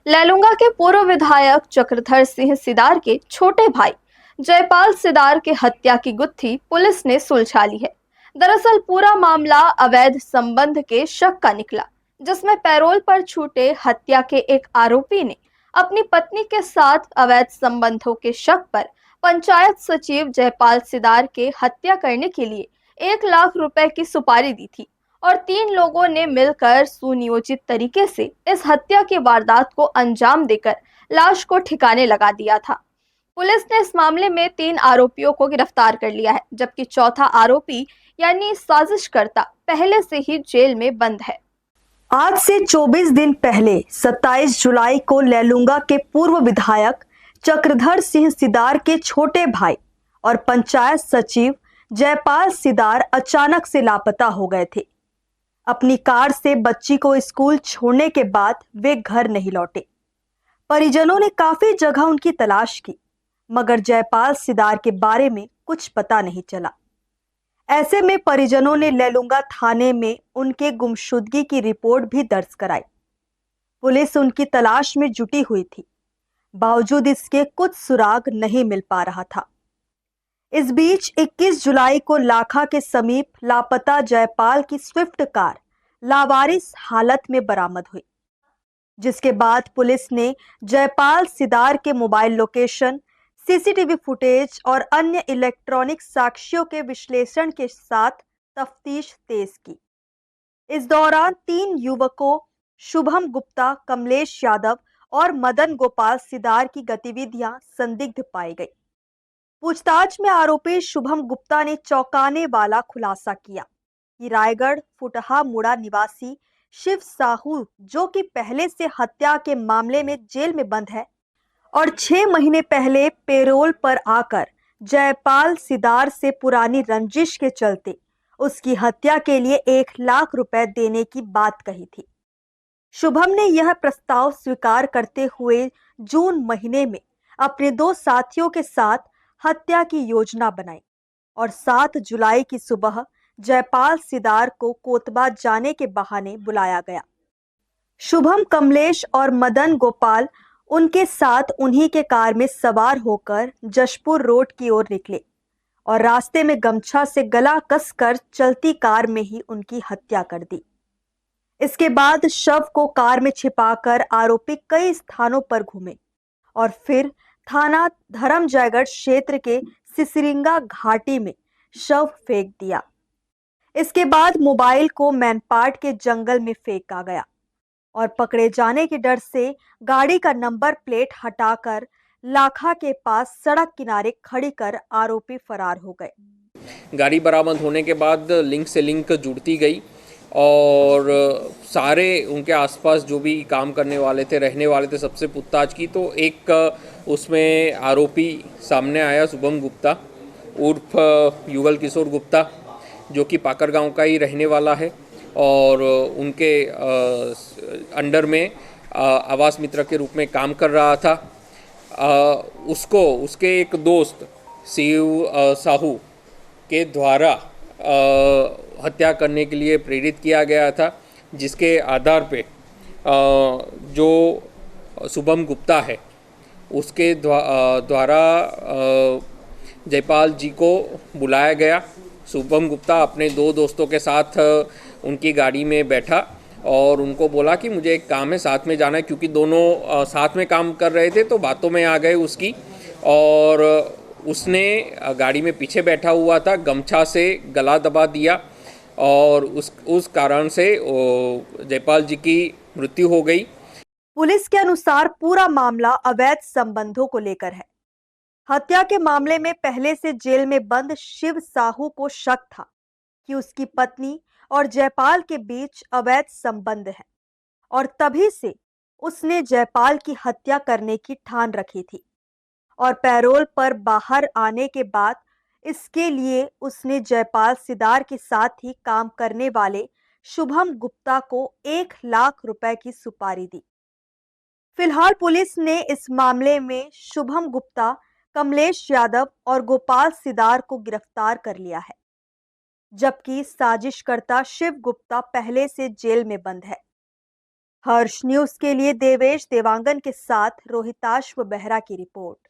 लैलूंगा के पूर्व विधायक चक्रधर सिंह सिदार के छोटे भाई जयपाल सिदार के हत्या की गुत्थी पुलिस ने सुलझा ली है। दरअसल पूरा मामला अवैध संबंध के शक का निकला, जिसमें पैरोल पर छूटे हत्या के एक आरोपी ने अपनी पत्नी के साथ अवैध संबंधों के शक पर पंचायत सचिव जयपाल सिदार के हत्या करने के लिए 1 लाख रुपए की सुपारी दी थी और 3 लोगों ने मिलकर सुनियोजित तरीके से इस हत्या की वारदात को अंजाम देकर लाश को ठिकाने लगा दिया था। पुलिस ने इस मामले में 3 आरोपियों को गिरफ्तार कर लिया है, जबकि चौथा आरोपी यानी साजिशकर्ता पहले से ही जेल में बंद है। आज से 24 दिन पहले 27 जुलाई को लैलूंगा के पूर्व विधायक चक्रधर सिंह सिदार के छोटे भाई और पंचायत सचिव जयपाल सिदार अचानक से लापता हो गए थे। अपनी कार से बच्ची को स्कूल छोड़ने के बाद वे घर नहीं लौटे। परिजनों ने काफी जगह उनकी तलाश की, मगर जयपाल सिदार के बारे में कुछ पता नहीं चला। ऐसे में परिजनों ने लैलूंगा थाने में उनके गुमशुदगी की रिपोर्ट भी दर्ज कराई। पुलिस उनकी तलाश में जुटी हुई थी, बावजूद इसके कुछ सुराग नहीं मिल पा रहा था। इस बीच 21 जुलाई को लाखा के समीप लापता जयपाल की स्विफ्ट कार लावारिस हालत में बरामद हुई, जिसके बाद पुलिस ने जयपाल सिदार के मोबाइल लोकेशन, सीसीटीवी फुटेज और अन्य इलेक्ट्रॉनिक साक्ष्यों के विश्लेषण के साथ तफ्तीश तेज की। इस दौरान 3 युवकों शुभम गुप्ता, कमलेश यादव और मदन गोपाल सिदार की गतिविधियां संदिग्ध पाई गई। पूछताछ में आरोपी शुभम गुप्ता ने चौंकाने वाला खुलासा किया कि रायगढ़ फुटहा मुड़ा निवासी शिव साहू, जो कि पहले से हत्या के मामले में जेल में बंद है और 6 महीने पहले पैरोल पर आकर जयपाल सिदार से पुरानी रंजिश के चलते उसकी हत्या के लिए 1 लाख रुपए देने की बात कही थी। शुभम ने यह प्रस्ताव स्वीकार करते हुए जून महीने में अपने 2 साथियों के साथ हत्या की योजना बनाई और 7 जुलाई की सुबह जयपाल सिदार को कोतबा जाने के बहाने बुलाया गया। शुभम, कमलेश और मदन गोपाल उनके साथ उन्हीं के कार में सवार होकर जशपुर रोड की ओर निकले और रास्ते में गमछा से गला कसकर चलती कार में ही उनकी हत्या कर दी। इसके बाद शव को कार में छिपाकर आरोपी कई स्थानों पर घूमे और फिर थाना धर्मजयगढ़ क्षेत्र के सिसरिंगा घाटी में शव फेंक दिया। इसके बाद मोबाइल को मैनपाट के जंगल में फेंका गया और पकड़े जाने के डर से गाड़ी का नंबर प्लेट हटाकर लाखा के पास सड़क किनारे खड़ी कर आरोपी फरार हो गए। गाड़ी बरामद होने के बाद लिंक से लिंक जुड़ती गई और सारे उनके आसपास जो भी काम करने वाले थे, रहने वाले थे, सबसे पूछताछ की तो एक उसमें आरोपी सामने आया, शुभम गुप्ता उर्फ युगल किशोर गुप्ता, जो कि पाकर गांव का ही रहने वाला है और उनके अंडर में आवास मित्र के रूप में काम कर रहा था। उसको उसके एक दोस्त शिव साहू के द्वारा हत्या करने के लिए प्रेरित किया गया था, जिसके आधार पे जो शुभम गुप्ता है उसके द्वारा जयपाल जी को बुलाया गया। शुभम गुप्ता अपने 2 दोस्तों के साथ उनकी गाड़ी में बैठा और उनको बोला कि मुझे एक काम है, साथ में जाना है, क्योंकि दोनों साथ में काम कर रहे थे तो बातों में आ गए उसकी। और उसने गाड़ी में पीछे बैठा हुआ था, गमछा से गला दबा दिया और उस कारण से जयपाल जी की मृत्यु हो गई। पुलिस के अनुसार पूरा मामला अवैध संबंधों को लेकर है। हत्या के मामले में पहले से जेल में बंद शिव साहू को शक था कि उसकी पत्नी और जयपाल के बीच अवैध संबंध है और तभी से उसने जयपाल की हत्या करने की ठान रखी थी और पैरोल पर बाहर आने के बाद इसके लिए उसने जयपाल सिदार के साथ ही काम करने वाले शुभम गुप्ता को 1 लाख रुपए की सुपारी दी। फिलहाल पुलिस ने इस मामले में शुभम गुप्ता, कमलेश यादव और गोपाल सिदार को गिरफ्तार कर लिया है, जबकि साजिशकर्ता शिव गुप्ता पहले से जेल में बंद है। हर्ष न्यूज के लिए देवेश देवांगन के साथ रोहिताश्व बेहरा की रिपोर्ट।